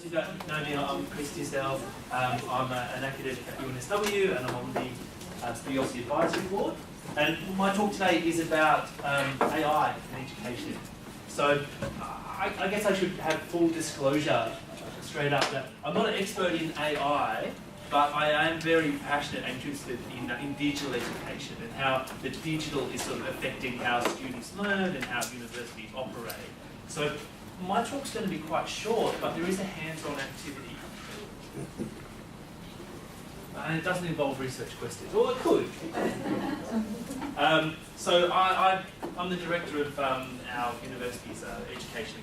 those who don't know me, I'm Chris Tisdell. I'm an academic at UNSW and I'm on the Studiosity Advisory Board. And my talk today is about AI in education. So I guess I should have full disclosure straight up that I'm not an expert in AI, but I am very passionate and interested in digital education and how the digital is sort of affecting how students learn and how universities operate. So my talk's going to be quite short, but there is a hands-on activity. And it doesn't involve research questions, or it could. So I'm the director of our university's Education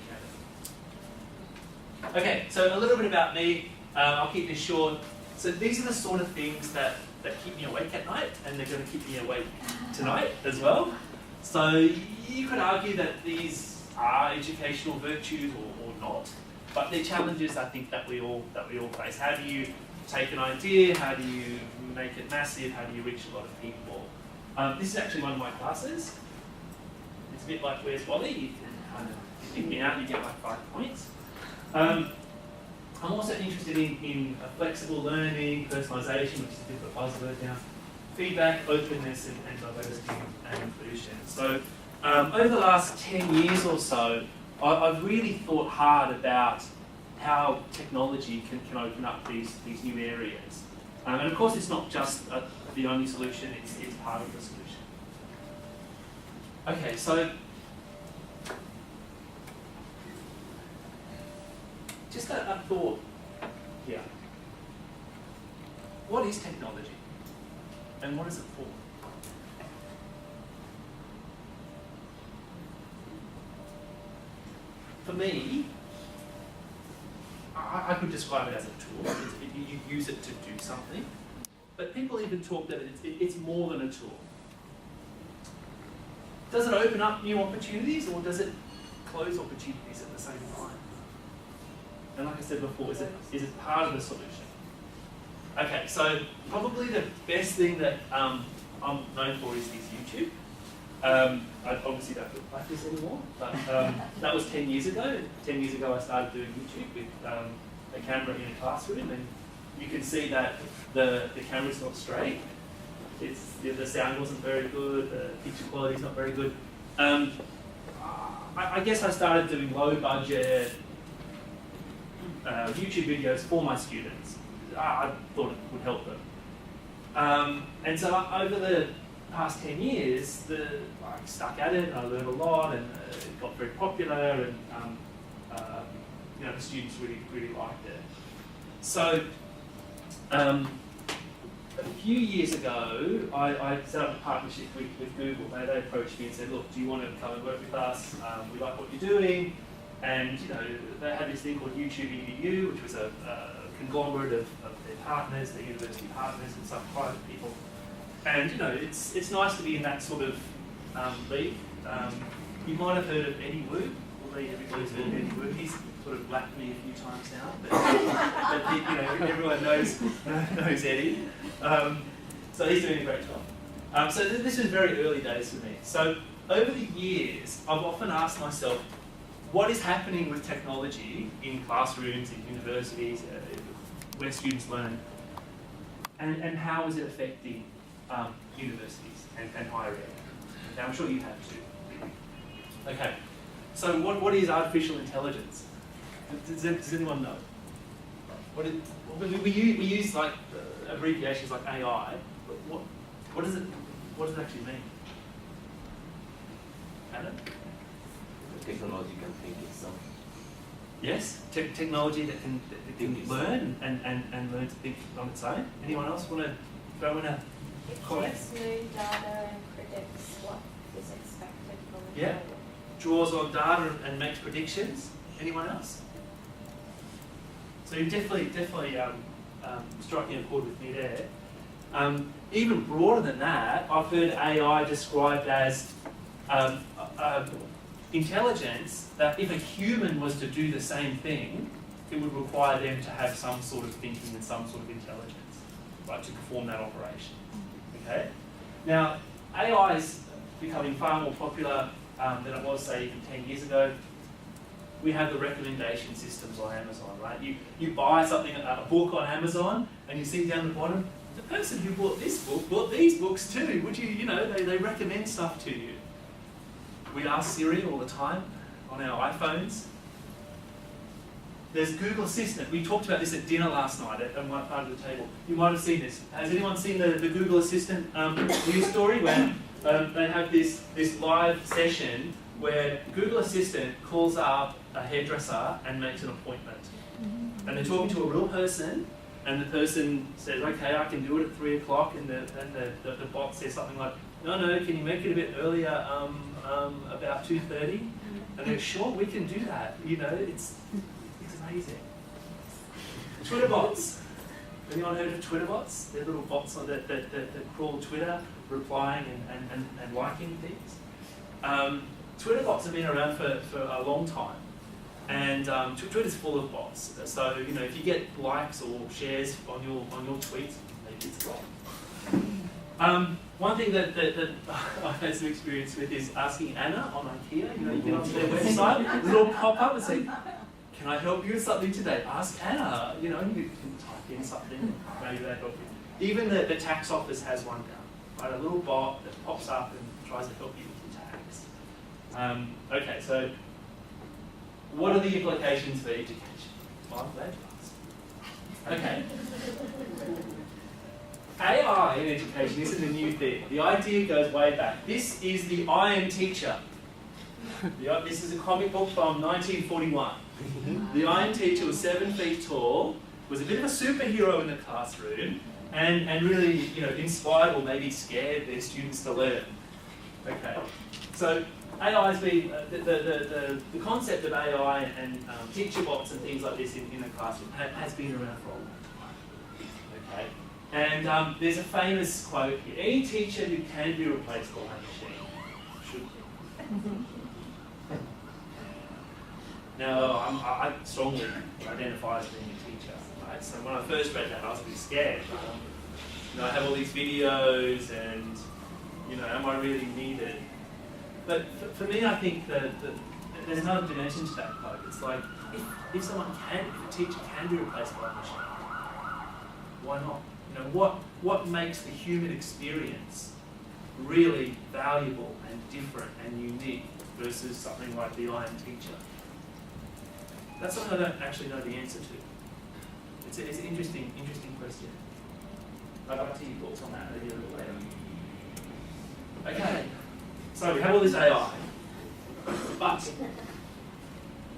Academy. Okay, so a little bit about me. I'll keep this short. So these are the sort of things that keep me awake at night, and they're going to keep me awake tonight as well. So you could argue that these are educational virtues or not, but they're challenges I think that we all face. How do you take an idea? How do you make it massive? How do you reach a lot of people? This is actually one of my classes. It's a bit like Where's Wally? You can kind of pick me out, you get like 5 points. I'm also interested in flexible learning, personalisation, which is a bit of a buzzword now, feedback, openness, and diversity and inclusion. So over the last 10 years or so, I've really thought hard about how technology can open up these new areas. And of course, it's not just the only solution, it's part of the solution. Okay, so just a thought here. What is technology? And what is it for? For me, I could describe it as a tool. You use it to do something. But people even talk that it's more than a tool. Does it open up new opportunities, or does it close opportunities at the same time? And like I said before, is it part of the solution? Okay, so probably the best thing that I'm known for is YouTube. I obviously don't look like this anymore, but that was 10 years ago. 10 years ago I started doing YouTube with a camera in a classroom, and you can see that the camera's not straight. The sound wasn't very good, the picture quality's not very good. I guess I started doing low budget YouTube videos for my students. I thought it would help them. And so over the past 10 years, I stuck at it, and I learned a lot, and it got very popular, and the students really liked it. So a few years ago, I set up a partnership with Google. They approached me and said, "Look, do you want to come and work with us? We like what you're doing." And they had this thing called YouTube EDU, which was a conglomerate of their partners, their university partners, and some private people. And it's nice to be in that sort of league. You might have heard of Eddie Wu. Well, everybody's heard of Eddie Wu. He's sort of lapped me a few times now, but everyone knows Eddie. So he's doing a great job. So this was very early days for me. So over the years, I've often asked myself, what is happening with technology in classrooms, in universities, where students learn, and how is it affecting universities and higher ed? Now, I'm sure you have too. Okay, so what is artificial intelligence? Does anyone know? We use like abbreviations like AI, but what does it actually mean? Adam? Technology can think itself. Yes, technology that can learn and learn to think on its own. Anyone else want to throw in a comment? It takes new data and predicts what is expected from the Yeah, draws on data and makes predictions. Anyone else? So you're definitely striking a chord with me there. Even broader than that, I've heard AI described as intelligence that if a human was to do the same thing, it would require them to have some sort of thinking and some sort of intelligence, right, to perform that operation. Okay? Now, AI is becoming far more popular than it was, say, even 10 years ago. we have the recommendation systems on Amazon, right? You buy something, a book on Amazon, and you see down the bottom, the person who bought this book bought these books too. Would you, they recommend stuff to you. We ask Siri all the time on our iPhones. There's Google Assistant. We talked about this at dinner last night at one part of the table. You might have seen this. Has anyone seen the Google Assistant news story where they have this live session where Google Assistant calls up a hairdresser and makes an appointment? And they're talking to a real person, and the person says, okay, I can do it at 3 o'clock, and the bot says something like, no, can you make it a bit earlier, about 2:30? And they're sure, we can do that. It's amazing. Twitter bots. Anyone heard of Twitter bots? They're little bots that crawl Twitter, replying and liking things. Twitter bots have been around for a long time. And Twitter's full of bots. So, if you get likes or shares on your tweets, maybe it's a bot. One thing that I've had some experience with is asking Anna on IKEA. You get onto their website, a little pop-up and say, can I help you with something today? Ask Anna. You can type in something, maybe they help you. Even the tax office has one now, right? A little bot that pops up and tries to help you with your tax. Okay, so what are the implications for education? Well, I'm glad you asked. Okay. AI in education isn't a new thing. The idea goes way back. This is the I Am Teacher. This is a comic book from 1941. The Iron Teacher was 7 feet tall, was a bit of a superhero in the classroom, and really, inspired or maybe scared their students to learn. Okay, so AI has been the concept of AI and Teacherbots and things like this in the classroom has been around for a long time. Okay, and there's a famous quote here: "Any teacher who can be replaced by a machine should be." Now, I strongly identify as being a teacher, right? So when I first read that, I was a bit scared. I have all these videos, and am I really needed? But for me, I think that there's another dimension to that quote. It's like if a teacher can be replaced by a machine, why not? What makes the human experience really valuable and different and unique versus something like the I Am Teacher? That's something I don't actually know the answer to. It's an interesting question. I'd like to hear your thoughts on that maybe a little later. Okay, so we have all this AI, but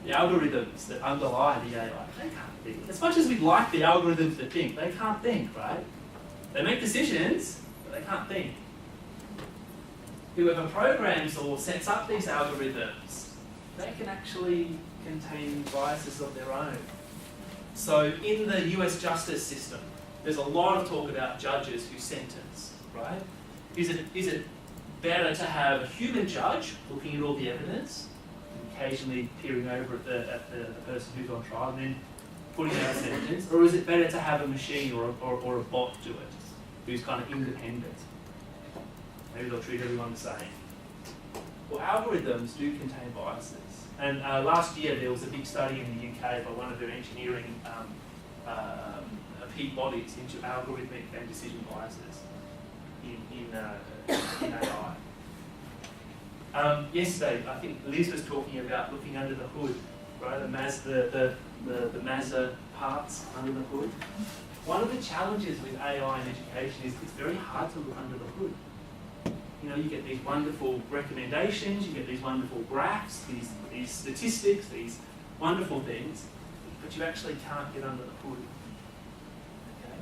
the algorithms that underlie the AI, they can't think. As much as we'd like the algorithms to think, they can't think, right? They make decisions, but they can't think. Whoever programs or sets up these algorithms, they can actually contain biases of their own. So in the US justice system, there's a lot of talk about judges who sentence, right? Is it better to have a human judge looking at all the evidence, occasionally peering over at the person who's on trial and then putting out a sentence, or is it better to have a machine or a bot do it, who's kind of independent? Maybe they'll treat everyone the same. Well, algorithms do contain biases. And last year there was a big study in the UK by one of their engineering peak bodies into algorithmic and decision biases in AI. Yesterday, I think Liz was talking about looking under the hood, right? The Mazda parts under the hood. One of the challenges with AI in education is it's very hard to look under the hood. You get these wonderful recommendations, you get these wonderful graphs, these statistics, these wonderful things, but you actually can't get under the hood. Okay?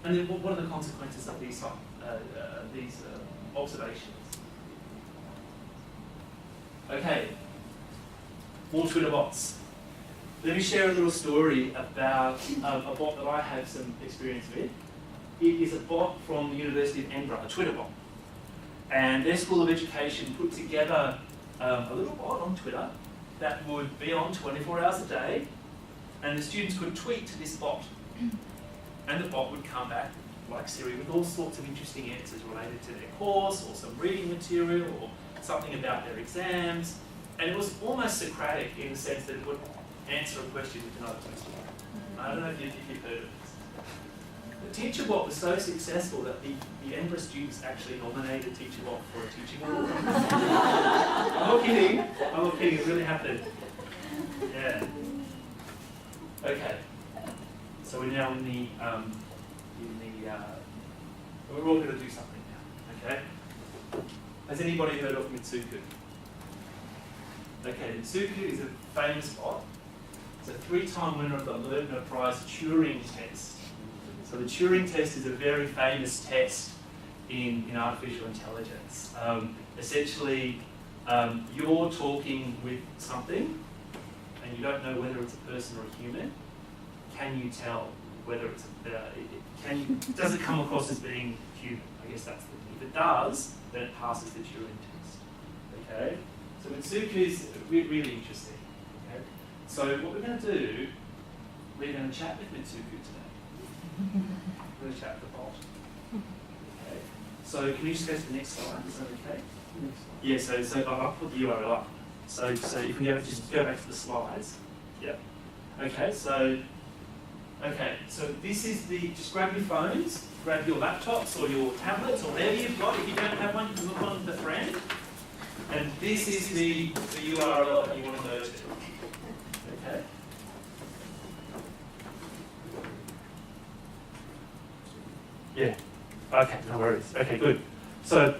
And then what are the consequences of these observations? Okay, more Twitter bots. Let me share a little story about a bot that I have some experience with. It is a bot from the University of Edinburgh, a Twitter bot. And their School of Education put together a little bot on Twitter that would be on 24 hours a day, and the students could tweet to this bot. And the bot would come back, like Siri, with all sorts of interesting answers related to their course, or some reading material, or something about their exams. And it was almost Socratic in the sense that it would answer a question with another question. I don't know if you've heard of this. The Teacherbot was so successful that the Edinburgh students actually nominated Teacherbot for a teaching award. I'm not kidding. It really happened. Yeah. Okay. So we're now in the we're all going to do something now. Okay. Has anybody heard of Mitsuku? Okay, Mitsuku is a famous bot. It's a 3-time winner of the Lerner Prize Turing Test. So the Turing Test is a very famous test in artificial intelligence. Essentially, you're talking with something and you don't know whether it's a person or a human. Can you tell whether it's does it come across as being human? I guess that's the thing. If it does, then it passes the Turing Test. Okay? So Mitsuku is really interesting. Okay? So what we're going to do, we're going to chat with Mitsuku today. We're going to chat with the bot. Okay? So can you just go to the next slide? Is that okay? Yeah, so I'll put the URL up. So if we just go back to the slides. Yep. Okay, so this is just grab your phones, grab your laptops or your tablets or whatever you've got. If you don't have one, you can look on the friend. And this is the URL that you want to go to. Okay. Yeah. Okay, no worries. Okay, good. So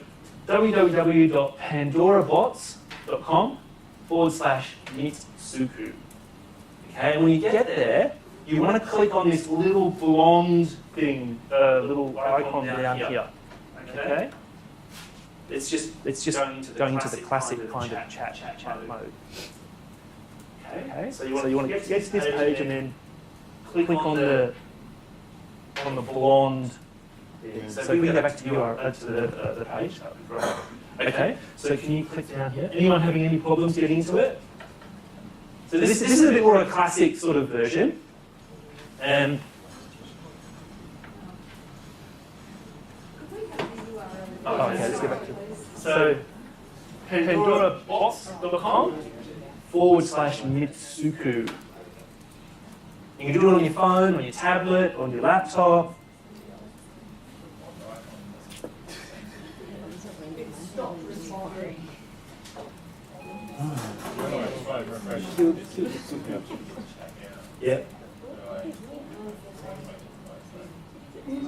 www.pandorabots.com/meetsuku. Okay, and when you get there, you want to click on this little blonde thing, little icon down here. Okay? It's just going into the classic kind of chat mode. Okay? So you want to get to this page and then click on the blonde thing. So if we go back to the page, that would be great. Okay? So can you click down here? Anyone having any problems getting into it? So this is a bit more of a classic sort of version. Okay, let's get back to it. So, pandorabots.com/Mitsuku. You can do it on your phone, on your tablet, on your laptop. Yeah.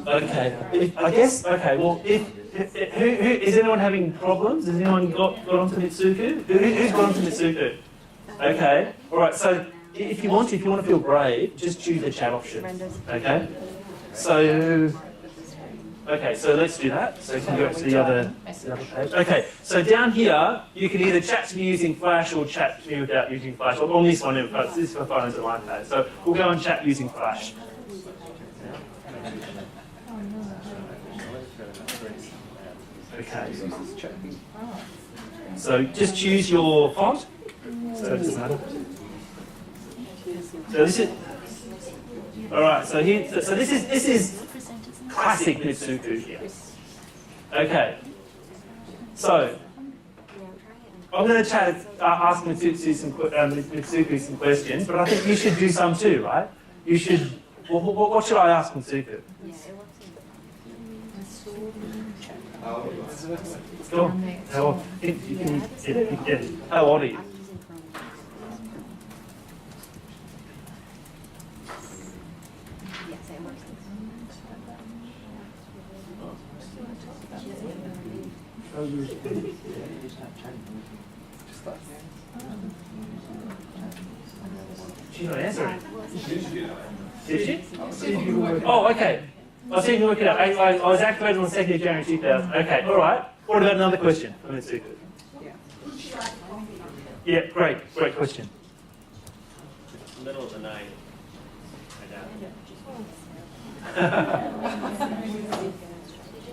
Okay. Well, who is anyone having problems? Has anyone got onto Mitsuku? Who's got onto Mitsuku? Okay. All right. So if you want to feel brave, just choose the chat option. Okay. So let's do that. So you can go to the other page. Okay. So down here, you can either chat to me using Flash or chat to me without using Flash. Or on this one, this is for phones and iPads. So we'll go and chat using Flash. Okay. So just choose your font. So it doesn't matter. So this is all right. So this is classic Mitsuku here. Okay. So I'm going to ask Mitsuku some questions, but I think you should do some too, right? You should. What should I ask Mitsuku? Go on. How old are you? She's not answering. Did she? Oh, okay. I see you can work it out. I was activated on the 2nd of January 2000. Okay, all right. What about another question? Yeah, great question. Middle of the night.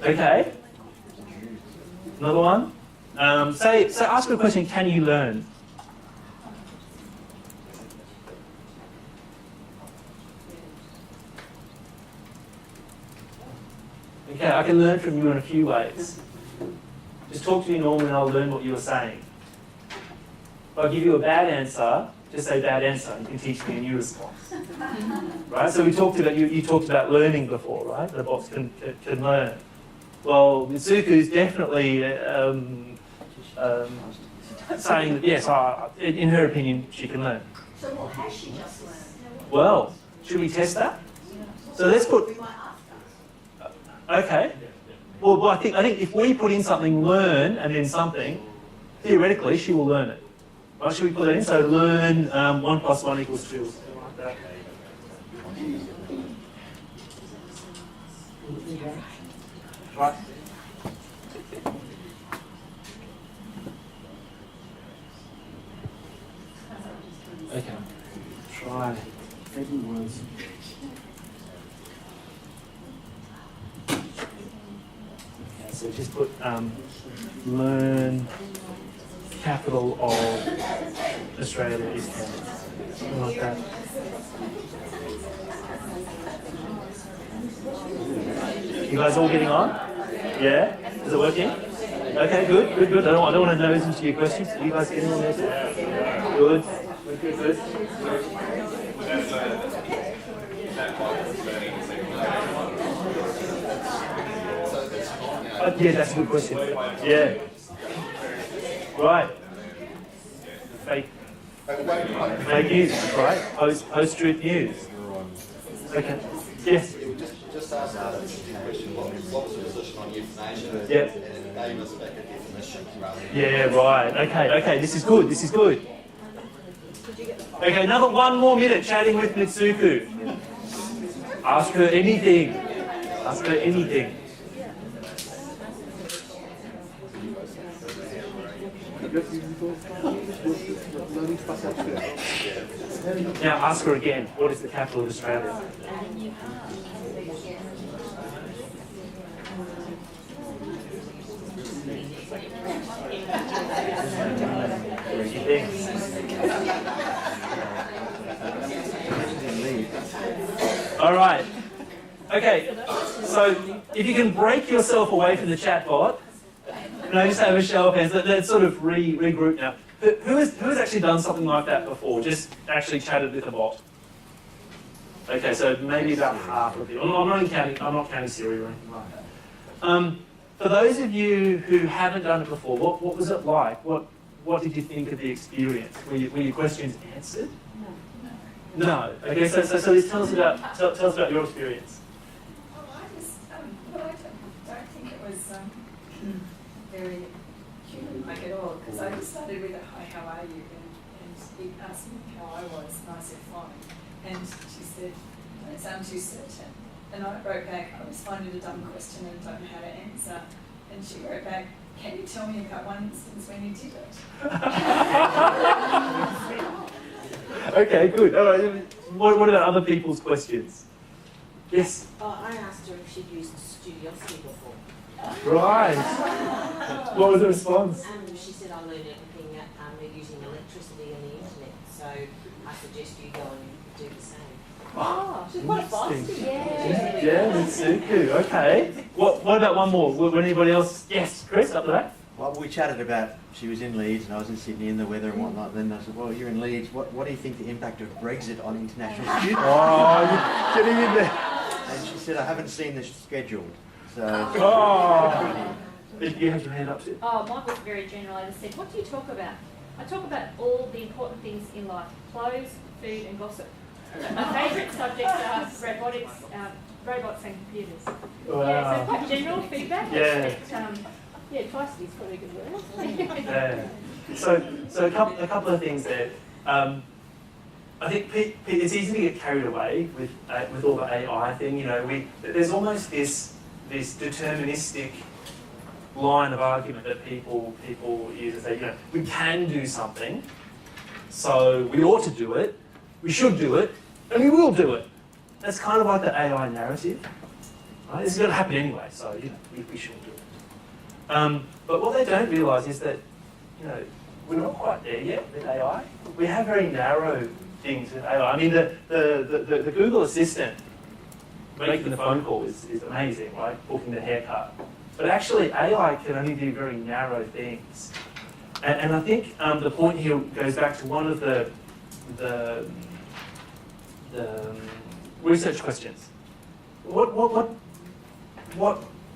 Okay. Another one. So ask a question. Can you learn? Okay, I can learn from you in a few ways. Just talk to me normally and I'll learn what you were saying. I give you a bad answer, just say bad answer. You can teach me a new response. Right? So we talked about, you talked about learning before, right? The bots can learn. Well, Mitsuku is definitely saying that, yes, in her opinion, she can learn. So what has she just learned? Well, should we test that? So let's put, We might ask her. okay. Well, I think if we put in something learn and then something, theoretically she will learn it. Right, should we put that in? So learn 1 + 1 = 2. Something like that. Right. Okay. Try 7 words. Okay, so just put learn capital of Australia is Canada. Something like that. You guys all getting on? Yeah? Is it working? Okay, good. I don't want to nose into your questions. Are you guys getting on there too? Good. Yeah, that's a good question. Yeah. Right. Fake news, right? Post-truth news. Okay. Yes. Just ask the question, what was the position on euthanasia? Yep. And they must back a definition rather than... Yeah, right. Okay, this is good. Okay, another 1 more minute chatting with Mitsuku. Ask her anything. Now ask her again, what is the capital of Australia? What do you think? All right. Okay, so if you can break yourself away from the chatbot, just have a show of hands. Let's sort of regroup now. Who has actually done something like that before? Just actually chatted with a bot. Okay, so maybe about half of you. I'm not counting Siri or anything like that. For those of you who haven't done it before, what was it like? What did you think of the experience? Were your questions answered? No. Okay, so tell us about your experience. Well, I don't think it was very human-like at all, because I just started with a hi, how are you? And he asked me how I was, and I said fine. And she said, don't sound too certain. And I wrote back, I was finding a dumb question and don't know how to answer. And she wrote back, can you tell me about one instance when you did it? Okay, good. All right. What about other people's questions? Yes? I asked her if she'd used Studiosity before. Right. What was the response? She said, I learned everything using electricity and the internet, so I suggest you go and do the same. Oh, she's quite fast. Yeah, Mitsuku. Okay. What about one more? Would anybody else? Yes, Chris, up to that. Well, we chatted about, she was in Leeds and I was in Sydney and the weather and whatnot. Then I said, well, you're in Leeds. What do you think the impact of Brexit on international students? Oh, you're getting in there. And she said, I haven't seen the schedule. So. Oh. Did you have your hand up, Sid? Oh, mine was very general. I just said, what do you talk about? I talk about all the important things in life: clothes, food, and gossip. My favourite subjects are robots and computers. Wow. Yeah, so quite general feedback. Yeah. Yeah, twice is probably a good word. Yeah. So a couple of things there. I think it's easy to get carried away with all the AI thing. You know, there's almost this deterministic line of argument that people use to say, you know, we can do something, so we ought to do it, we should do it, and we will do it. That's kind of like the AI narrative. Right? This is going to happen anyway, so you know, we should do it. But what they don't realise is that, you know, we're not quite there yet with AI. We have very narrow things with AI. I mean, the Google Assistant making the phone call is amazing, right? Booking the haircut. But actually, AI can only do very narrow things. And I think the point here goes back to one of the research questions. What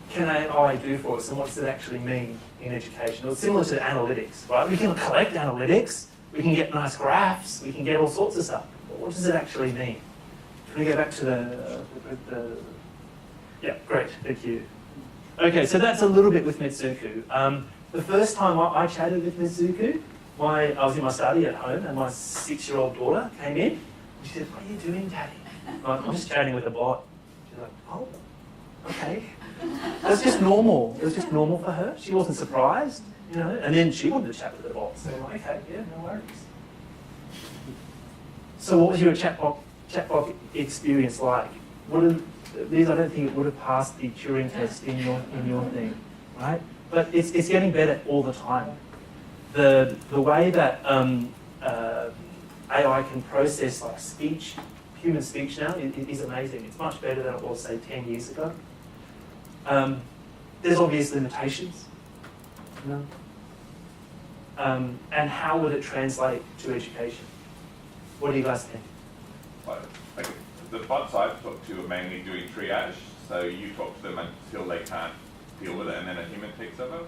can AI do for us, and what does it actually mean in education? It's similar to analytics, right? We can collect analytics, we can get nice graphs, we can get all sorts of stuff. But what does it actually mean? Can we go back to the yeah, great, thank you. Okay, so that's a little bit with Mitsuku. The first time I chatted with Mitsuku, I was in my study at home, and my 6-year-old daughter came in. She said, "What are you doing, Daddy?" I'm just chatting with a bot. She's like, "Oh, okay." That's just normal. It was just normal for her. She wasn't surprised, you know. And then she wanted to chat with the bot. So I'm like, "Okay, yeah, no worries." So what was your chatbot experience like? These, I don't think it would have passed the Turing test in your thing, right? But it's getting better all the time. The way that AI can process like speech, human speech now is amazing. It's much better than it was, say, 10 years ago. There's obvious limitations, you know? And how would it translate to education? What do you guys think? Like the bots I've talked to are mainly doing triage, so you talk to them until they can't deal with it, and then a human takes over.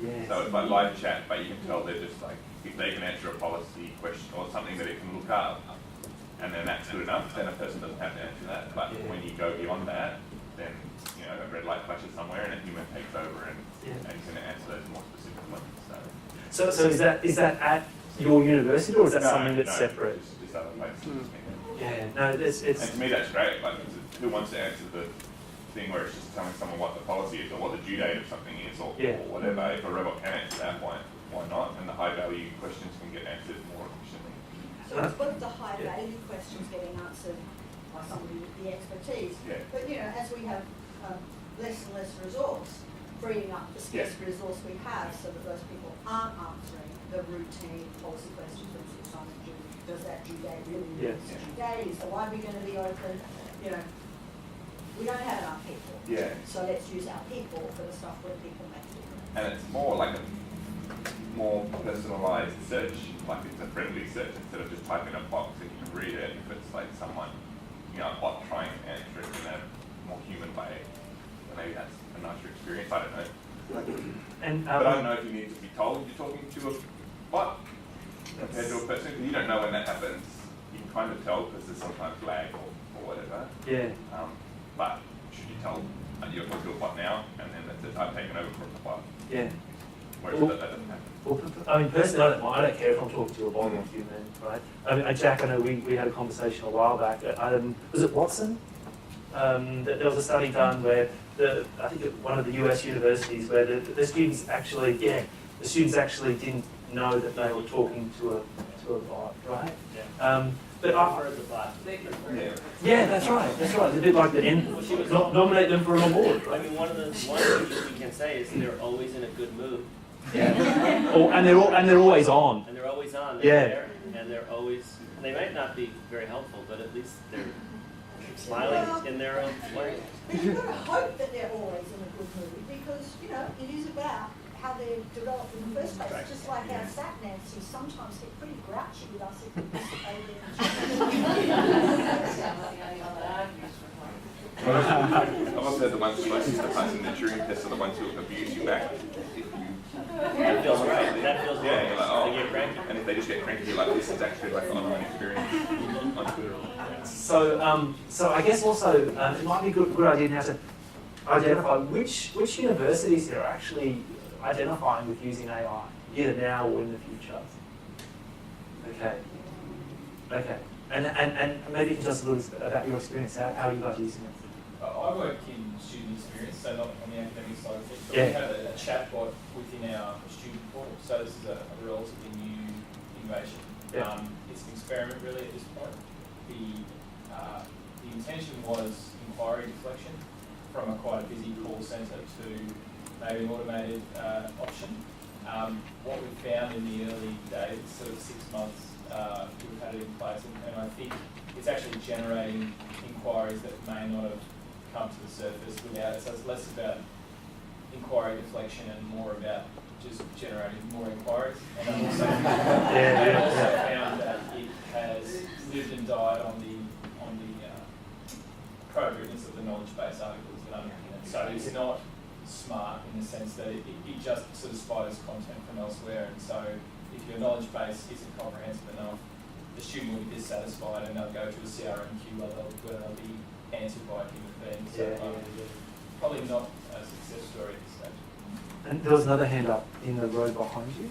Yes. So it's like live chat, but you can tell they're just like, if they can answer a policy question or something that it can look up, and then that's good enough, then a person doesn't have to answer that. But when you go beyond that, then you know a red light flashes somewhere, and a human takes over and can answer those more specifically. So is that at your university, or is that something that's separate? Just other places. Yeah, no, it's. And to me, that's great. Like, who wants to answer the thing where it's just telling someone what the policy is or what the due date of something is or whatever? If a robot can answer that, why not? And the high value questions can get answered more efficiently. So it's both the high value questions getting answered by somebody with the expertise, but you know, as we have less and less resource, freeing up the scarce resource we have so that those people aren't answering the routine policy questions that sits on the due. Does that due date really mean it's due date? Is the library going to be open? You know, we don't have enough people. Yeah. So let's use our people for the stuff where people make a difference. And it's more like a more personalised search, like it's a friendly search instead of just typing a box and you can read it. If it's like someone, you know, a bot trying to answer it in a more human way, then maybe that's a nicer experience. I don't know. And, but I don't know if you need to be told you're talking to a bot compared to a person, because you don't know when that happens. You can kind of tell because there's sometimes lag or whatever. Yeah. But should you tell you're talking to a bot now, and then that's it, I've taken over from the bot. Yeah. Whereas that doesn't happen. Well, I mean, personally, I don't care if I'm talking to a bot or a human, right? I mean, Jack, I know we had a conversation a while back. Was it Watson? There was a study done where I think at one of the US universities where the students actually, the students actually didn't know that they were talking to a bot, right? Yeah. But For the bot. yeah, that's right. It's a bit like the end. Nominate them for an award, I right? mean, one of the things we can say is they're always in a good mood. Yeah. And they're always on. And they're always on. They're there, and they're always. And they might not be very helpful, but at least they're smiling in their own way. But you've got to hope that they're always in a good mood because, you know, it is about how they're developed in the first place. Right. Just like our sat navs who sometimes get pretty grouchy with us if we participate I've also had the ones closest to passing the Turing test are the ones who abuse you back. That feels right. That feels yeah, right. you're like, oh. They get cranky. And if they just get cranky, you're like, this is actually like an online experience on Twitter. So I guess also it might be a good idea now to identify which universities are actually identifying with using AI, either now or in the future. Okay. And maybe you can tell us a little bit about your experience. How are you guys using it? I work in student experience, so not on the academic side of things. But Yeah. we have a chatbot within our student portal. So this is a relatively new innovation. Yeah. It's an experiment really at this point. The intention was inquiry deflection from a quite a busy call centre to maybe an automated option. What we found in the early days, sort of 6 months, we've had it in place, and I think it's actually generating inquiries that may not have come to the surface without it. So it's less about inquiry deflection and more about just generated more inquiries. And I also, found that it has lived and died on the appropriateness of the knowledge-based articles that underpin it. So it's not smart in the sense that it just sort of spiders content from elsewhere, and so if your knowledge base isn't comprehensive enough, the student will be dissatisfied and they'll go to a CRMQ where they'll be answered by a human being. So probably not a success story at this stage. And there was another hand up in the row behind you.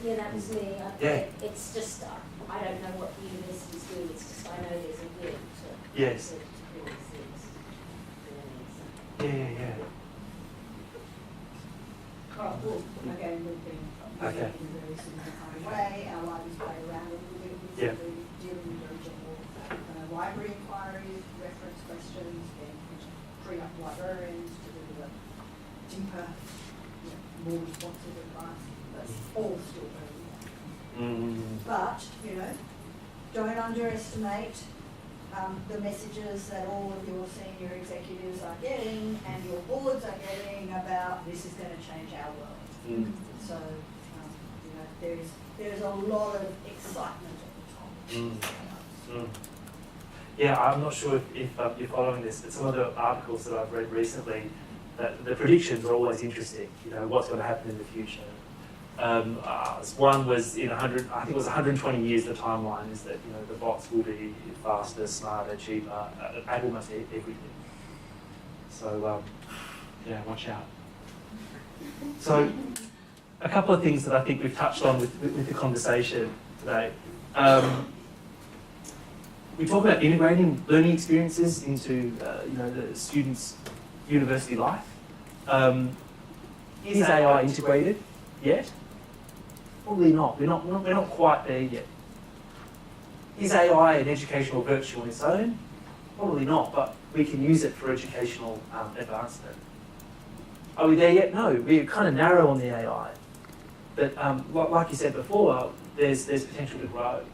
Yeah, that was me. Yeah. It's just, I don't know what the university's doing, it's just I know there's a will to Yes. to bring these things. Yeah. Well, again, we've been Okay. in a very simplified way. Our libraries play around a little bit with Yeah. dealing with very general library inquiries, reference questions, then free up librarians to do the deeper, more responsive advice. That's all still very well. But, don't underestimate the messages that all of your senior executives are getting and your boards are getting about this is going to change our world. So, there's a lot of excitement at the top. Yeah, I'm not sure if you're following this, but some of the articles that I've read recently, that the predictions are always interesting. What's going to happen in the future. One was in 100, I think it was 120 years. The timeline is that the bots will be faster, smarter, cheaper at almost everything. So watch out. So a couple of things that I think we've touched on with the conversation today. We talk about integrating learning experiences into the students' university life. Is AI integrated yet? Probably not. We're not quite there yet. Is AI an educational virtue on its own? Probably not, but we can use it for educational advancement. Are we there yet? No, we're kind of narrow on the AI. But like you said before, there's potential to grow.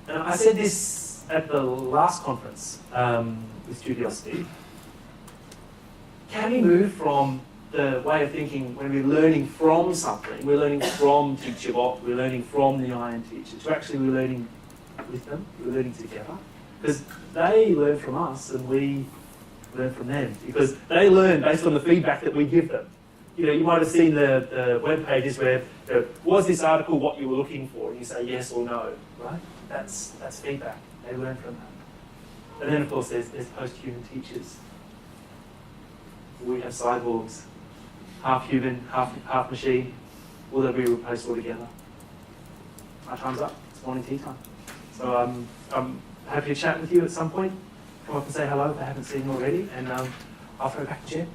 And I said this at the last conference with Studiosity. Can we move from the way of thinking when we're learning from something, we're learning from Teacherbot, we're learning from the IM teacher, to actually we're learning with them, we're learning together? Because they learn from us and we learn from them. Because they learn based on the feedback that we give them. You might have seen the web pages where, was this article what you were looking for? And you say yes or no, right? That's feedback. They learn from that. And then, of course, there's post-human teachers. We have cyborgs, half human, half machine. Will they be replaced altogether? My time's up. It's morning tea time. So I'm happy to chat with you at some point. Come up and say hello if I haven't seen you already, and I'll throw back the chair.